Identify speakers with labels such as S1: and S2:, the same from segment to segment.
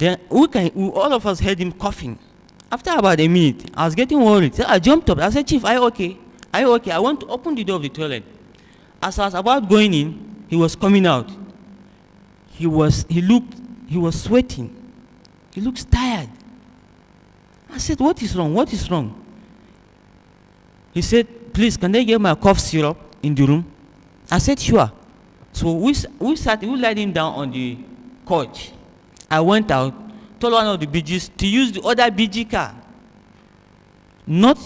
S1: Then all of us heard him coughing. After about a minute, I was getting worried. So I jumped up. I said, Chief, are you okay? Are you okay? I want to open the door of the toilet. As I was about going in, he was coming out. He was sweating. He looks tired. I said, what is wrong? What is wrong? He said, please, can they get my cough syrup in the room? I said, sure. So we laid him down on the couch. I went out, told one of the BGs to use the other BG car, not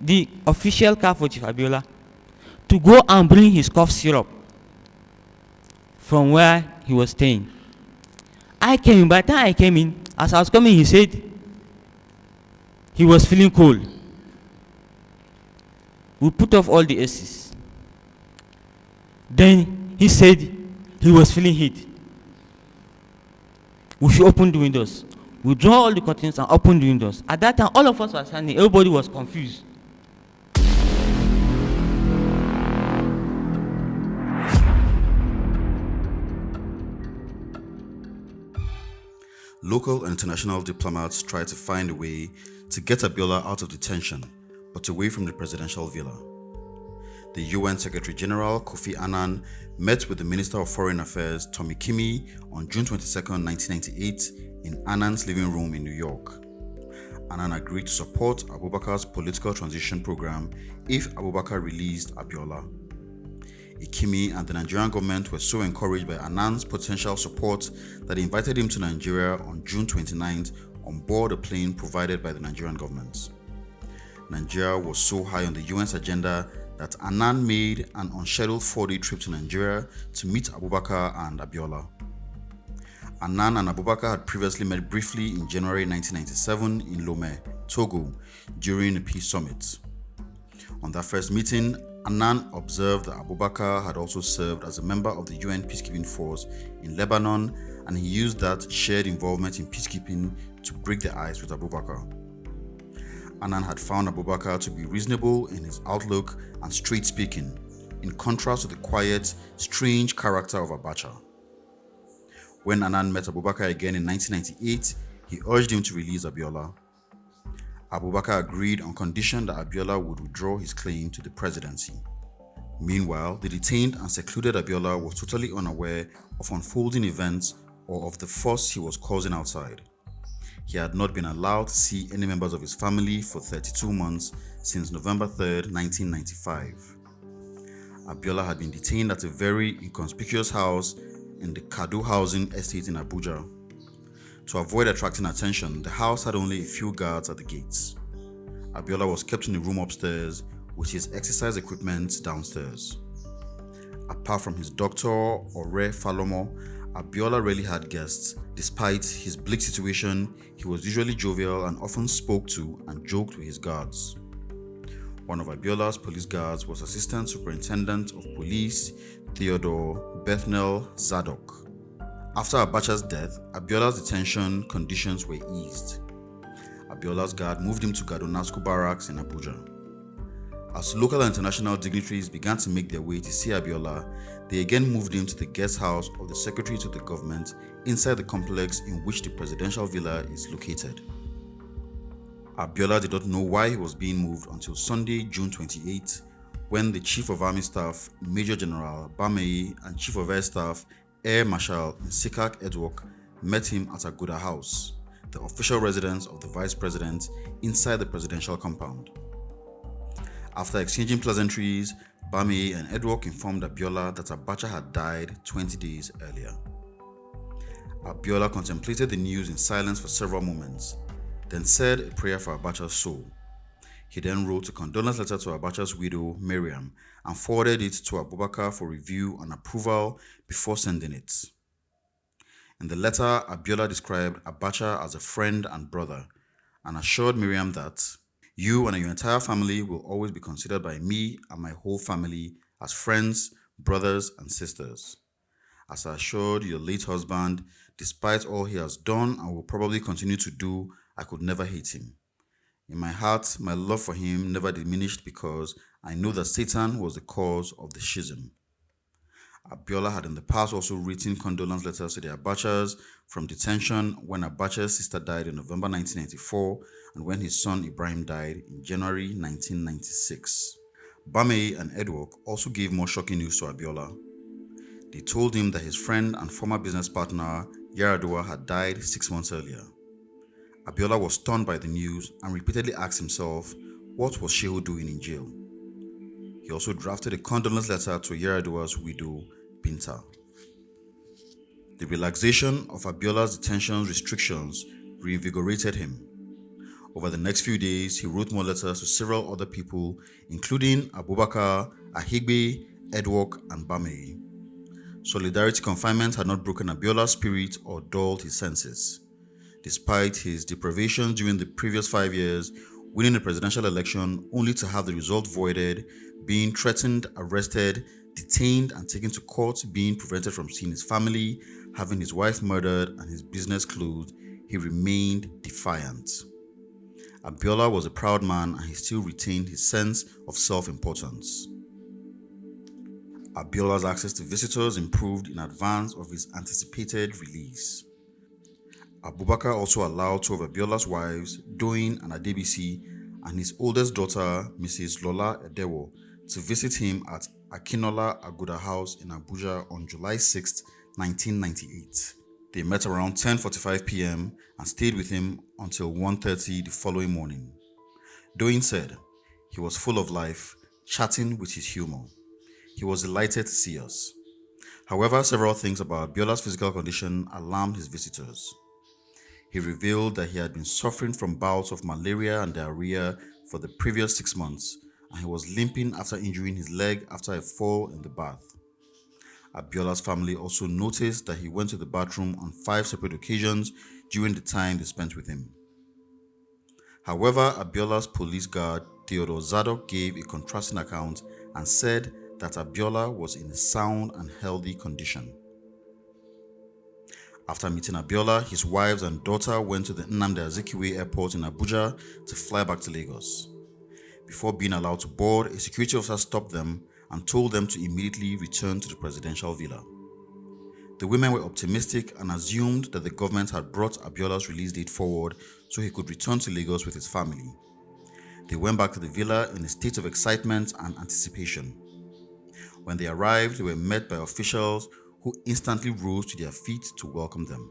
S1: the official car for Chief Abiola, to go and bring his cough syrup from where he was staying. I came in. By the time I came in, as I was coming, he said he was feeling cold. We put off all the ACs. Then he said he was feeling heat. We should open the windows. We draw all the curtains and open the windows. At that time, all of us were standing. Everybody was confused.
S2: Local and international diplomats tried to find a way to get Abiola out of detention, but away from the presidential villa. The UN Secretary General Kofi Annan met with the Minister of Foreign Affairs Tommy Kimmy on June 22, 1998 in Annan's living room in New York. Annan agreed to support Abubakar's political transition program if Abubakar released Abiola. Ikimi and the Nigerian government were so encouraged by Annan's potential support that they invited him to Nigeria on June 29th on board a plane provided by the Nigerian government. Nigeria was so high on the UN's agenda that Annan made an unscheduled 4-day trip to Nigeria to meet Abubakar and Abiola. Annan and Abubakar had previously met briefly in January 1997 in Lomé, Togo, during a peace summit. On that first meeting, Annan observed that Abubakar had also served as a member of the UN peacekeeping force in Lebanon, and he used that shared involvement in peacekeeping to break the ice with Abubakar. Annan had found Abubakar to be reasonable in his outlook and straight-speaking, in contrast to the quiet, strange character of Abacha. When Annan met Abubakar again in 1998, he urged him to release Abiola. Abubakar agreed on condition that Abiola would withdraw his claim to the presidency. Meanwhile, the detained and secluded Abiola was totally unaware of unfolding events or of the fuss he was causing outside. He had not been allowed to see any members of his family for 32 months since November 3, 1995. Abiola had been detained at a very inconspicuous house in the Kado housing estate in Abuja. To avoid attracting attention, the house had only a few guards at the gates. Abiola was kept in a room upstairs with his exercise equipment downstairs. Apart from his doctor, Ore Falomo, Abiola rarely had guests. Despite his bleak situation, he was usually jovial and often spoke to and joked with his guards. One of Abiola's police guards was Assistant Superintendent of Police Theodore Bethnel Zadok. After Abacha's death, Abiola's detention conditions were eased. Abiola's guard moved him to Gadonasco Barracks in Abuja. As local and international dignitaries began to make their way to see Abiola, they again moved him to the guest house of the Secretary to the Government inside the complex in which the presidential villa is located. Abiola did not know why he was being moved until Sunday, June 28, when the Chief of Army Staff, Major General Bamei, and Chief of Air Staff, Air Marshal Nsikak Edwok, met him at Aguda House, the official residence of the Vice President inside the presidential compound. After exchanging pleasantries, Bamei and Edwok informed Abiola that Abacha had died 20 days earlier. Abiola contemplated the news in silence for several moments, then said a prayer for Abacha's soul. He then wrote a condolence letter to Abacha's widow, Miriam, and forwarded it to Abubakar for review and approval before sending it. In the letter, Abiola described Abacha as a friend and brother, and assured Miriam that you and your entire family will always be considered by me and my whole family as friends, brothers, and sisters. As I assured your late husband, despite all he has done and will probably continue to do, I could never hate him. In my heart, my love for him never diminished because I know that Satan was the cause of the schism. Abiola had in the past also written condolence letters to the Abachas from detention when Abacha's sister died in November 1994 and when his son Ibrahim died in January 1996. Bamei and Edwok also gave more shocking news to Abiola. They told him that his friend and former business partner Yaradua had died 6 months earlier. Abiola was stunned by the news and repeatedly asked himself, what was Shehu doing in jail? He also drafted a condolence letter to Yaradua's widow, Binta. The relaxation of Abiola's detention restrictions reinvigorated him. Over the next few days, he wrote more letters to several other people, including Abubakar, Ahigbe, Edwok, and Bamei. Solidarity confinement had not broken Abiola's spirit or dulled his senses. Despite his deprivations during the previous 5 years, winning the presidential election only to have the result voided, being threatened, arrested, detained, and taken to court, being prevented from seeing his family, having his wife murdered, and his business closed, he remained defiant. Abiola was a proud man and he still retained his sense of self-importance. Abiola's access to visitors improved in advance of his anticipated release. Abubakar also allowed two of Abiola's wives, Doyin and Adebisi, and his oldest daughter, Mrs. Lola Edewo, to visit him at Akinola Aguda House in Abuja on July 6, 1998. They met around 10:45 p.m. and stayed with him until 1:30 the following morning. Doyin said, he was full of life, chatting with his humor. He was delighted to see us. However, several things about Abiola's physical condition alarmed his visitors. He revealed that he had been suffering from bouts of malaria and diarrhea for the previous 6 months, and he was limping after injuring his leg after a fall in the bath. Abiola's family also noticed that he went to the bathroom on 5 separate occasions during the time they spent with him. However, Abiola's police guard, Theodore Zadok, gave a contrasting account and said that Abiola was in a sound and healthy condition. After meeting Abiola, his wives and daughter went to the Nnamdi Azikiwe airport in Abuja to fly back to Lagos. Before being allowed to board, a security officer stopped them and told them to immediately return to the presidential villa. The women were optimistic and assumed that the government had brought Abiola's release date forward so he could return to Lagos with his family. They went back to the villa in a state of excitement and anticipation. When they arrived, they were met by officials who instantly rose to their feet to welcome them.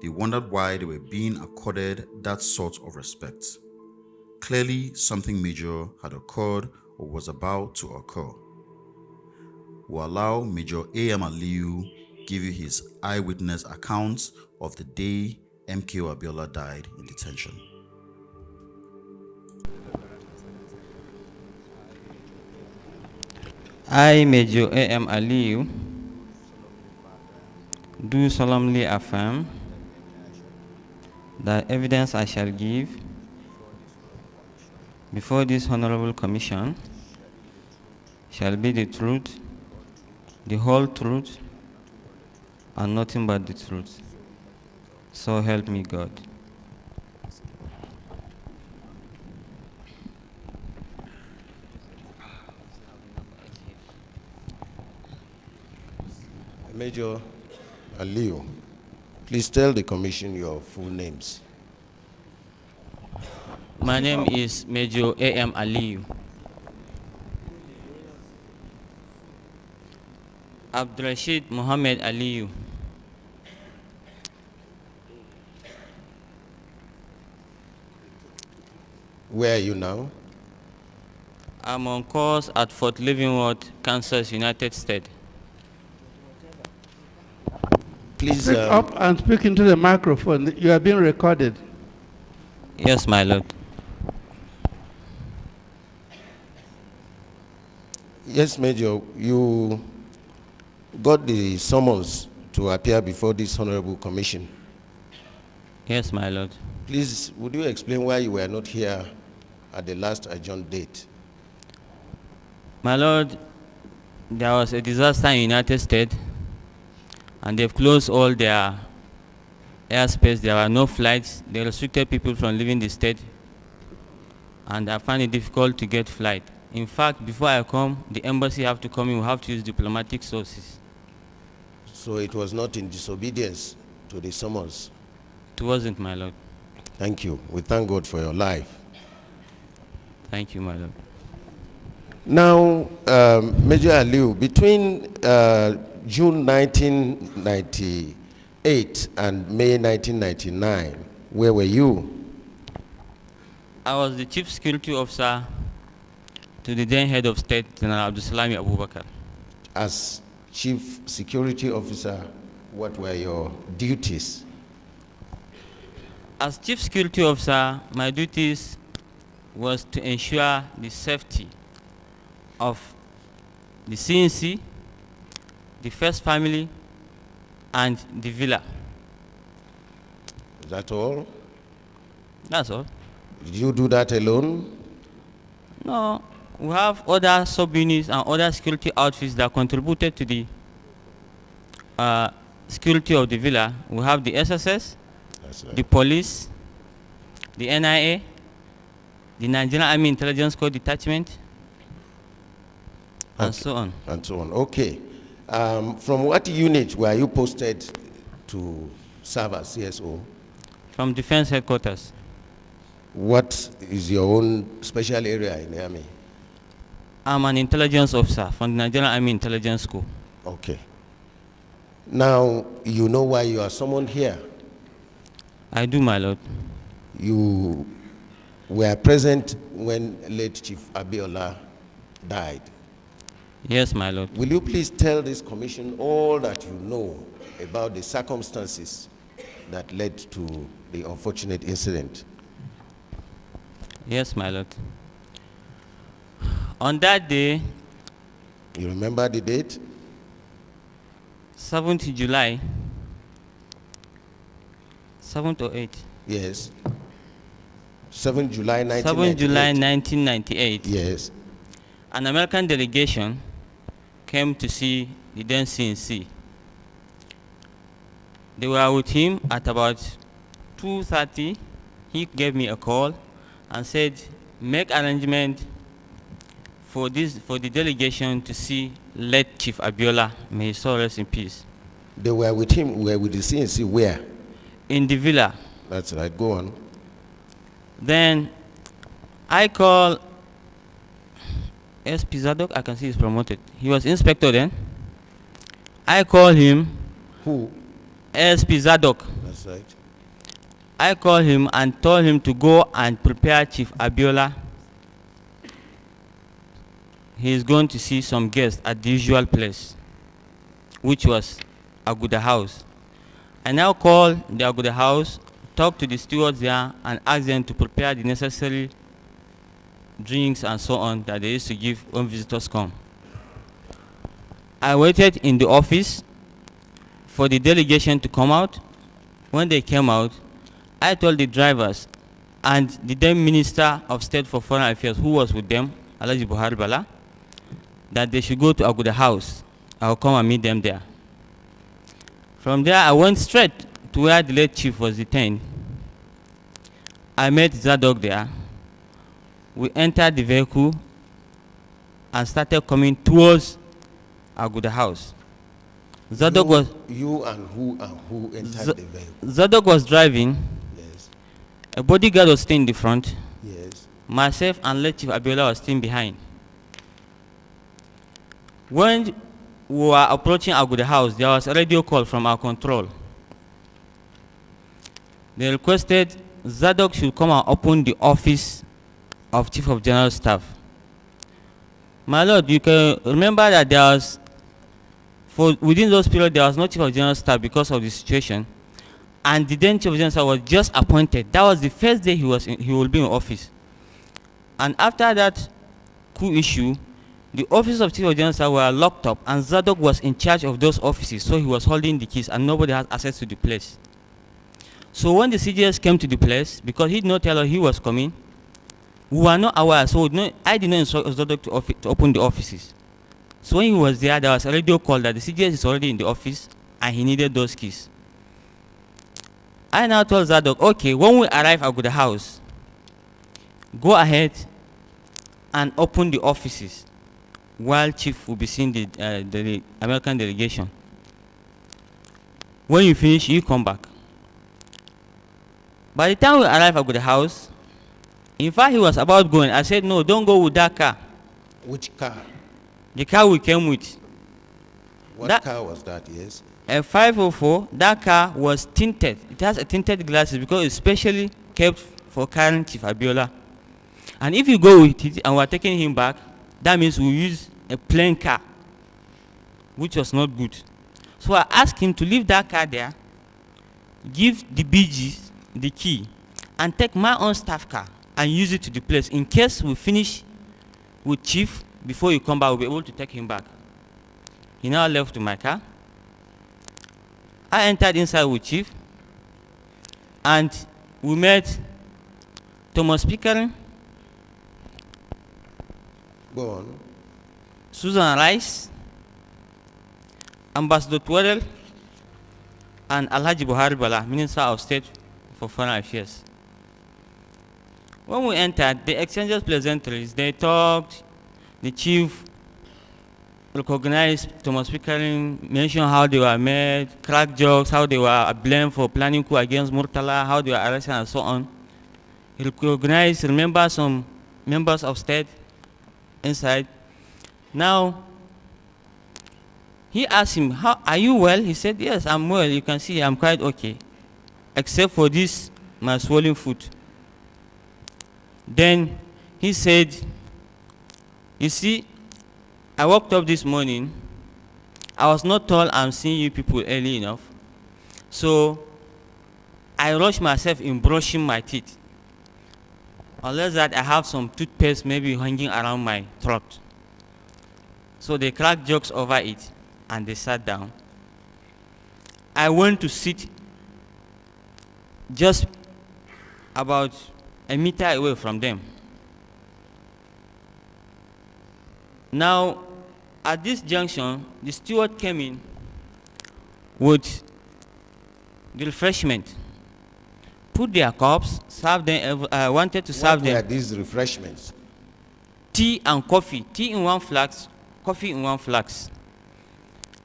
S2: They wondered why they were being accorded that sort of respect. Clearly, something major had occurred or was about to occur. We'll allow Major A.M. Aliyu give you his eyewitness account of the day MKO Abiola died in detention.
S1: I, Major A.M. Aliyu, do solemnly affirm that evidence I shall give before this Honorable Commission shall be the truth, the whole truth, and nothing but the truth. So help me God.
S3: Major Aliyu, please tell the Commission your full names.
S1: My name is Major A.M. Aliyu. Abdurrashid Muhammad Aliyu.
S3: Where are you now?
S1: I'm on course at Fort Leavenworth, Kansas, United States.
S3: Please
S4: Speak up and speak into the microphone. You are being recorded.
S1: Yes, my lord.
S3: Yes, Major, you got the summons to appear before this Honorable Commission.
S1: Yes, my lord.
S3: Please, would you explain why you were not here at the last adjourned date?
S1: My lord, there was a disaster in the United States, and they've closed all their airspace. There are no flights. They restricted people from leaving the state, and I find it difficult to get flight. In fact, before I come, the embassy have to come in. We have to use diplomatic sources.
S3: So it was not in disobedience to the summons.
S1: It wasn't, my lord.
S3: Thank you. We thank God for your life.
S1: Thank you, my lord.
S3: Now, Major Aliu, between June 1998 and May 1999, where were you?
S1: I was the chief security officer to the then head of state, General Abdulsalami Abubakar.
S3: As Chief Security Officer, what were your duties?
S1: As chief security officer, my duties was to ensure the safety of the CNC, the first family, and the villa.
S3: Is that all?
S1: That's all.
S3: Did you do that alone?
S1: No, we have other sub-units and other security outfits that contributed to the security of the villa. We have the SSS,
S3: That's right.
S1: the police, the NIA, the Nigerian Army Intelligence Corps Detachment, and so on.
S3: And so on. Okay. From what unit were you posted to serve as CSO?
S1: From Defense Headquarters.
S3: What is your own special area in the army?
S1: I'm an intelligence officer from the Nigerian Army Intelligence School.
S3: Okay. Now, you know why you are summoned here.
S1: I do, my lord.
S3: You were present when late Chief Abiola died.
S1: Yes, my lord.
S3: Will you please tell this commission all that you know about the circumstances that led to the unfortunate incident?
S1: Yes, my lord. On that day,
S3: You remember the date?
S1: 7th July, 7th or 8th?
S3: Yes. 7 July 1998.
S1: 7th July 1998,
S3: Yes.
S1: an American delegation came to see the then CNC. They were with him at about 2:30. He gave me a call and said, make arrangement for the delegation to see late Chief Abiola. May his soul rest in peace.
S3: They were with him, were with the CNC where?
S1: In the villa.
S3: That's right, go on.
S1: Then I call SP Zadok. I can see he's promoted. He was inspector then. I call him
S3: Who?
S1: SP Zadok.
S3: That's right.
S1: I called him and told him to go and prepare Chief Abiola. He is going to see some guests at the usual place, which was Aguda House. I now called the Aguda House, talked to the stewards there, and asked them to prepare the necessary drinks and so on that they used to give when visitors come. I waited in the office for the delegation to come out. When they came out, I told the drivers and the then Minister of State for Foreign Affairs, who was with them, Alhaji Buhari Bala, that they should go to Aguda House. I'll come and meet them there. From there, I went straight to where the late chief was detained. I met Zadok there. We entered the vehicle and started coming towards Aguda House. Zadok was
S3: You and who entered the vehicle?
S1: Zadok was driving.
S3: Yes.
S1: A bodyguard was staying in the front.
S3: Yes.
S1: Myself and late Chief Abiola was staying behind. When we were approaching Aguda House, there was a radio call from our control. They requested Zadok should come and open the office of Chief of General Staff. My lord, you can remember that there was, within those periods, there was no Chief of General Staff because of the situation. And the then Chief of General Staff was just appointed. That was the first day he will be in office. And after that coup issue, the offices of Chief of General Staff were locked up, and Zadok was in charge of those offices, so he was holding the keys, and nobody had access to the place. So when the CGS came to the place, because he did not tell us he was coming, we were not aware, so I did not instruct Zadok to open the offices. So when he was there, there was a radio call that the CGS is already in the office, and he needed those keys. I now told Zadok, okay, when we arrive at the house, go ahead and open the offices while Chief will be seeing the American delegation. When you finish, you come back. By the time we arrived at the house, in fact, he was about going. I said, no, don't go with that car.
S3: Which car?
S1: The car we came with.
S3: What car was that, yes?
S1: A 504, that car was tinted. It has a tinted glasses because it's specially kept for carrying Chief Abiola. And if you go with it and we're taking him back, that means we use a plain car, which was not good. So I asked him to leave that car there, give the BGs the key, and take my own staff car and use it to the place. In case we finish with Chief, before you come back, we'll be able to take him back. He now left to my car. I entered inside with Chief, and we met Thomas Pickering,
S3: Go on.
S1: Susan Rice, Ambassador Twerel, and Alhaji Buhari Bala, Minister of State for Foreign Affairs. When we entered, they exchanged pleasantries. They talked. The Chief recognized Thomas Pickering, mentioned how they were met, crack jokes, how they were blamed for planning coup against Murtala, how they were arrested, and so on. He recognized, remember some members of state inside. Now, he asked him, are you well? He said, yes, I'm well. You can see I'm quite okay, except for this, my swollen foot. Then he said, you see, I woke up this morning. I was not told I'm seeing you people early enough. So I rushed myself in brushing my teeth. Unless that I have some toothpaste maybe hanging around my throat. So they cracked jokes over it and they sat down. I went to sit just about a meter away from them. Now, at this junction, the steward came in with the refreshment, put their cups, served them. Wanted to serve them.
S3: What were these refreshments?
S1: Tea and coffee. Tea in one flask, coffee in one flask.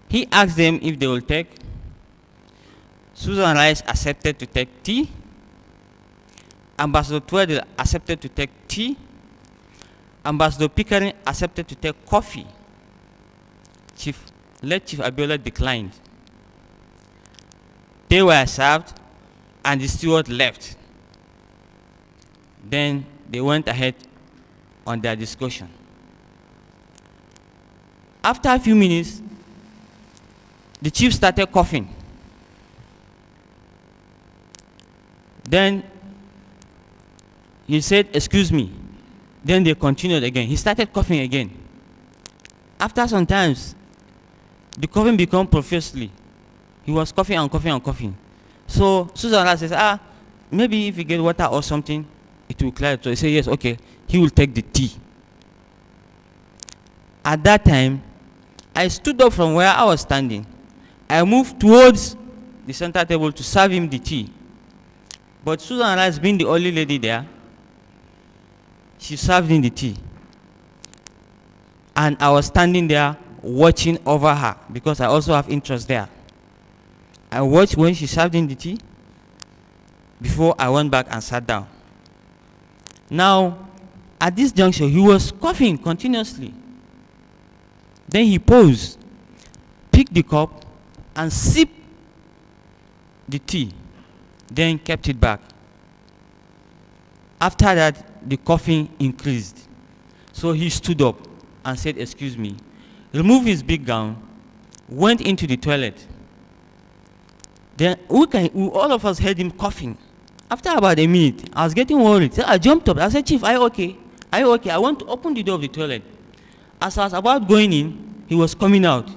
S1: He asked them if they will take. Susan Rice accepted to take tea. Ambassador Twerel accepted to take tea. Ambassador Pickering accepted to take coffee. Chief Abiola declined. They were served and the steward left. Then they went ahead on their discussion. After a few minutes, the chief started coughing. Then he said, excuse me. Then they continued again. He started coughing again. After some time, the coughing became profusely. He was coughing and coughing and coughing. So Susan says, maybe if you get water or something, it will clear it. So he said, yes, okay. He will take the tea. At that time, I stood up from where I was standing. I moved towards the center table to serve him the tea. But Susan Rice, being the only lady there, she served him the tea. And I was standing there watching over her because I also have interest there. I watched when she served him the tea before I went back and sat down. Now, at this juncture, he was coughing continuously. Then he paused, picked the cup, and sipped the tea, then kept it back. After that, the coughing increased. So he stood up and said, excuse me, removed his big gown, went into the toilet. Then all of us heard him coughing. After about a minute, I was getting worried. So I jumped up. I said, Chief, are you okay? Are you okay? I want to open the door of the toilet. As I was about going in, he was coming out.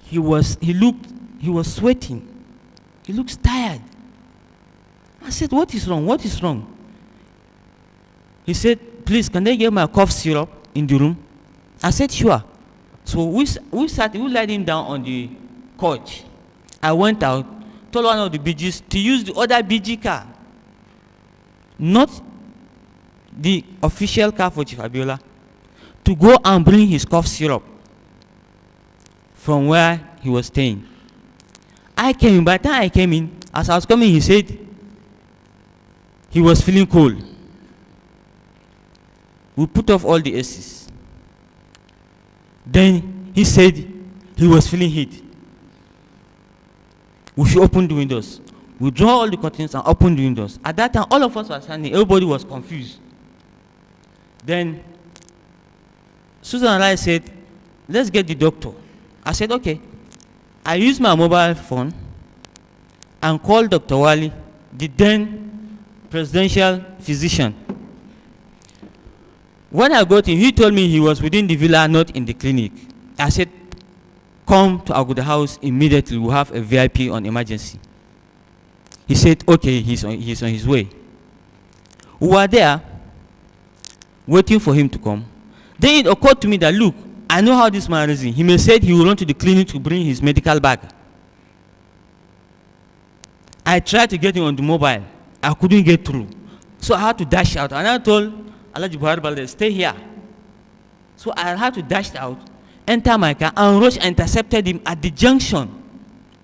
S1: He was sweating. He looks tired. I said, what is wrong? What is wrong? He said, please, can they get my cough syrup in the room? I said, sure. So we laid him down on the couch. I went out, told one of the BGs to use the other BG car, not the official car for Chief Abiola, to go and bring his cough syrup from where he was staying. I came in. By the time I came in, as I was coming, he said he was feeling cold. We put off all the ACs. Then he said he was feeling heat. We should open the windows. We draw all the curtains and open the windows. At that time, all of us were standing. Everybody was confused. Then Susan and I said, let's get the doctor. I said, okay. I used my mobile phone and called Dr. Wali, the then presidential physician. When I got him, he told me he was within the villa, not in the clinic. I said, come to Aguda House immediately. We have a VIP on emergency. He said, okay, he's on his way. We were there, waiting for him to come. Then it occurred to me that, look, I know how this man reasons. He may said he will run to the clinic to bring his medical bag. I tried to get him on the mobile. I couldn't get through. So I had to dash out. And I told Alhaji Buhari Balde, stay here. So I had to dash out, enter my car, and rush and intercepted him at the junction.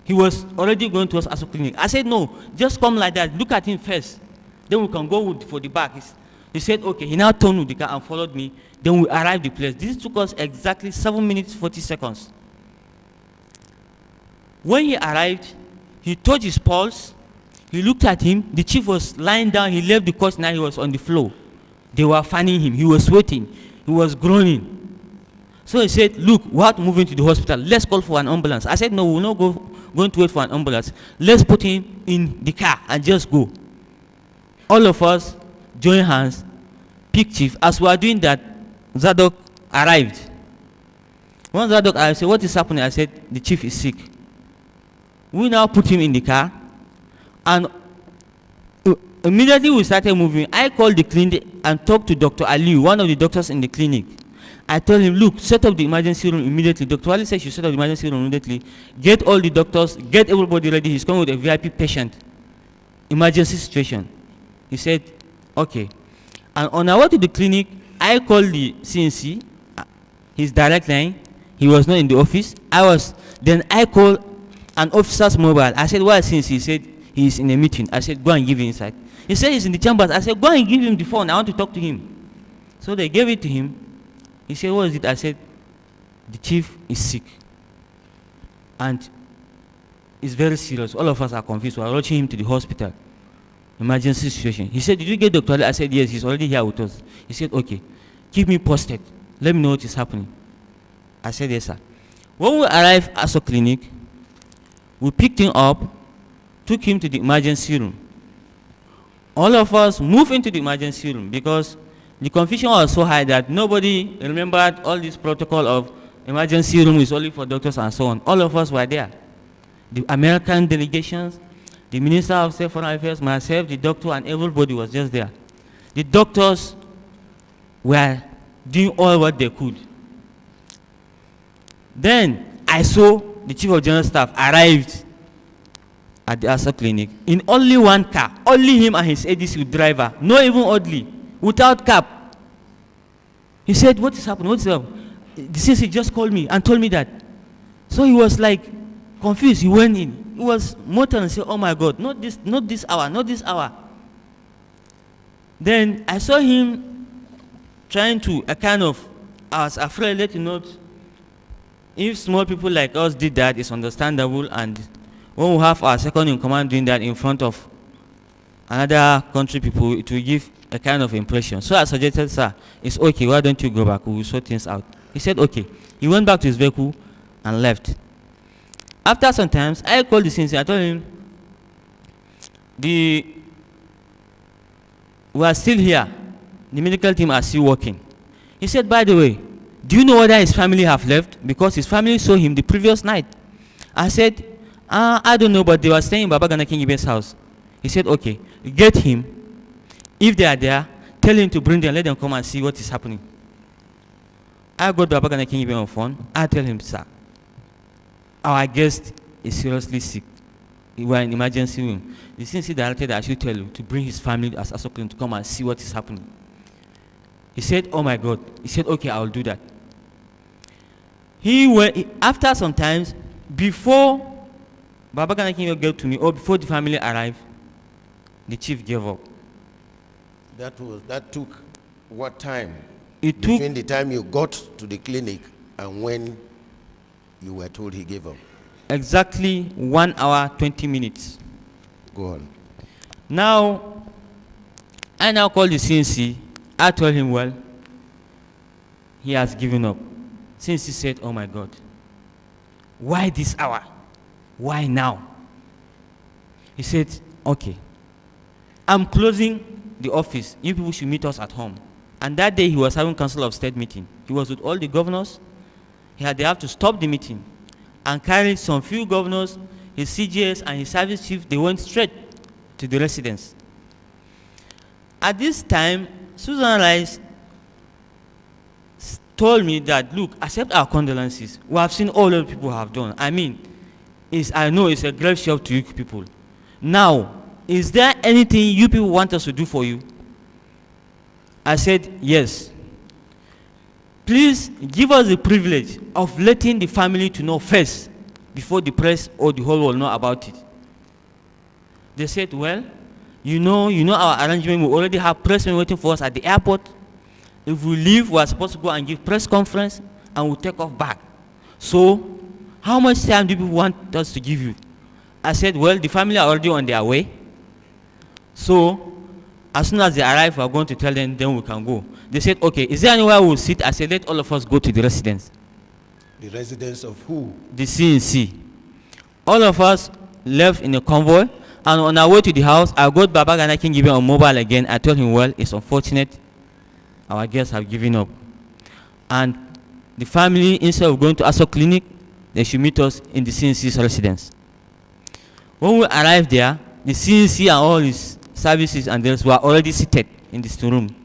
S1: He was already going towards Aso Clinic. I said, no, just come like that. Look at him first. Then we can go for the bag. He said, okay. He now turned with the car and followed me. Then we arrived at the place. This took us exactly 7 minutes, 40 seconds. When he arrived, he touched his pulse. He looked at him. The chief was lying down. He left the coach. Now he was on the floor. They were fanning him. He was sweating. He was groaning. So he said, look, we have to move him to the hospital. Let's call for an ambulance. I said, no, we're not going to wait for an ambulance. Let's put him in the car and just go. All of us joined hands, picked chief. As we were doing that, Zadok arrived. When Zadok arrived, I said, what is happening? I said, the chief is sick. We now put him in the car, and immediately we started moving. I called the clinic and talked to Dr. Ali, one of the doctors in the clinic. I told him, look, set up the emergency room immediately. Dr. Ali said you set up the emergency room immediately. Get all the doctors, get everybody ready. He's coming with a VIP patient. Emergency situation. He said, okay. And on our way to the clinic, I called the CNC, his direct line. He was not in the office. Then I called an officer's mobile. I said, why CNC? He said, he's in a meeting. I said, go and give him inside. He said, he's in the chambers. I said, go and give him the phone. I want to talk to him. So they gave it to him. He said, what is it? I said, the chief is sick. And it's very serious. All of us are confused. We are rushing him to the hospital. Emergency situation. He said, did you get Dr. Ali? I said, yes, he's already here with us. He said, okay, keep me posted. Let me know what is happening. I said, yes, sir. When we arrived at the clinic, we picked him up, took him to the emergency room. All of us moved into the emergency room because the confusion was so high that nobody remembered all this protocol of emergency room is only for doctors and so on. All of us were there. The American delegations, the Minister of State Foreign Affairs, myself, the doctor, and everybody was just there. The doctors were doing all what they could. Then I saw the Chief of General Staff arrived at the Asa Clinic in only one car, only him and his ADC driver, not even oddly, without cap. He said, what is happening? What is happening? The CC just called me and told me that. So he was like confused. He went in. He was mortal and said, oh my God, not this hour, not this hour. Then I saw him trying to, I was afraid, let you know, if small people like us did that, it's understandable, and when we have our second in command doing that in front of another country people, it will give a kind of impression. So I suggested, sir, it's okay, why don't you go back? We will sort things out. He said, okay. He went back to his vehicle and left. After some time, I called the senior. I told him, we are still here. The medical team are still working. He said, by the way, do you know whether his family have left? Because his family saw him the previous night. I said, I don't know, but they were staying in Baba Gana King Ibe's house. He said, okay, get him. If they are there, tell him to bring them, let them come and see what is happening. I got Baba Gana King Ibe on the phone. I tell him, sir, our guest is seriously sick. We are in emergency room. The CNC directed that I should tell you to bring his family as Asokun to come and see what is happening. He said, oh my God. He said, okay, I will do that. He went, after some times, before Baba Gana Kingibe gave to me, or before the family arrived, the chief gave up.
S3: That took what time?
S1: It
S3: Between
S1: took
S3: the time you got to the clinic and when you were told he gave up.
S1: exactly 1 hour, 20 minutes.
S3: Go on.
S1: Now, I now called the CNC. I told him, well, he has given up. CNC said, oh my God, why this hour? Why now? He said, okay, I'm closing the office. You people should meet us at home. And that day he was having Council of State meeting. He was with all the governors. They have to stop the meeting and carry some few governors, his CGS and his service chief. They went straight to the residence. At this time, Susan Rice told me that, look, accept our condolences. We have seen all the people have done. I mean, I know it's a grave shock to you people. Now, is there anything you people want us to do for you? I said, yes. Please give us the privilege of letting the family to know first before the press or the whole world know about it. They said, well, you know our arrangement. We already have pressmen waiting for us at the airport. If we leave, we are supposed to go and give press conference and we'll take off back. So, how much time do people want us to give you? I said, well, the family are already on their way. So, as soon as they arrive, we are going to tell them, then we can go. They said, okay, is there anywhere we'll sit? I said, let all of us go to the residence.
S3: The residence of who?
S1: The CNC. All of us left in a convoy, and on our way to the house, I got Baba Gana Kingibe on mobile again. I told him, well, it's unfortunate. Our guests have given up. And the family, instead of going to Aso Clinic, they should meet us in the CNC's residence. When we arrived there, the CNC and all his services and theirs were already seated in this room.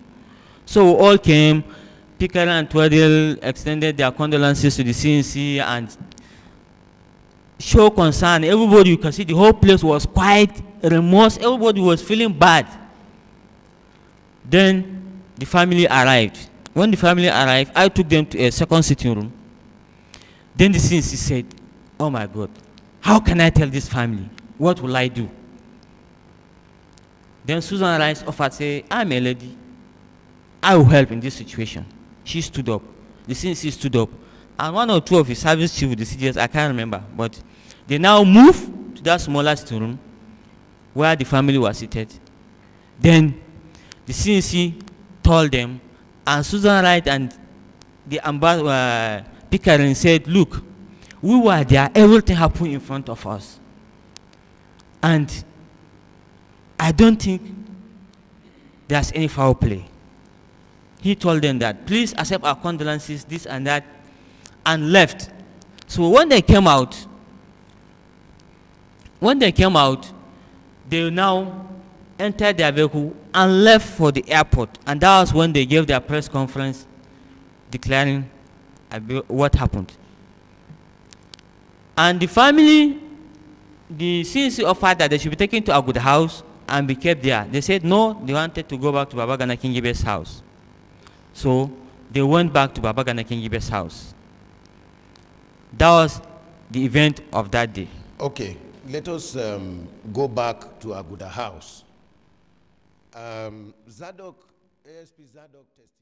S1: So we all came. Pickering and Twaddle extended their condolences to the CNC and show concern. Everybody, you can see the whole place was quite remorse. Everybody was feeling bad. Then the family arrived. When the family arrived, I took them to a second sitting room. Then the CNC said, oh my God, how can I tell this family? What will I do? Then Susan Rice offered, say, I'm a lady. I will help in this situation. She stood up. The CNC stood up. And one or two of his service chiefs, the CGS, I can't remember, but they now moved to that smaller sitting room where the family was seated. Then the CNC told them, and Susan Wright and the ambassador Pickering said, look, we were there, everything happened in front of us. And I don't think there's any foul play. He told them that, please accept our condolences, this and that, and left. So when they came out, they now entered their vehicle and left for the airport. And that was when they gave their press conference declaring what happened. And the family, the CNC offered that they should be taken to Aguda house and be kept there. They said no, they wanted to go back to Baba Gana Kingibe's house. So they went back to Baba Gana Kingibe's house. That was the event of that day.
S3: Okay, let us go back to Aguda house. Zadok, ASP Zadok tested.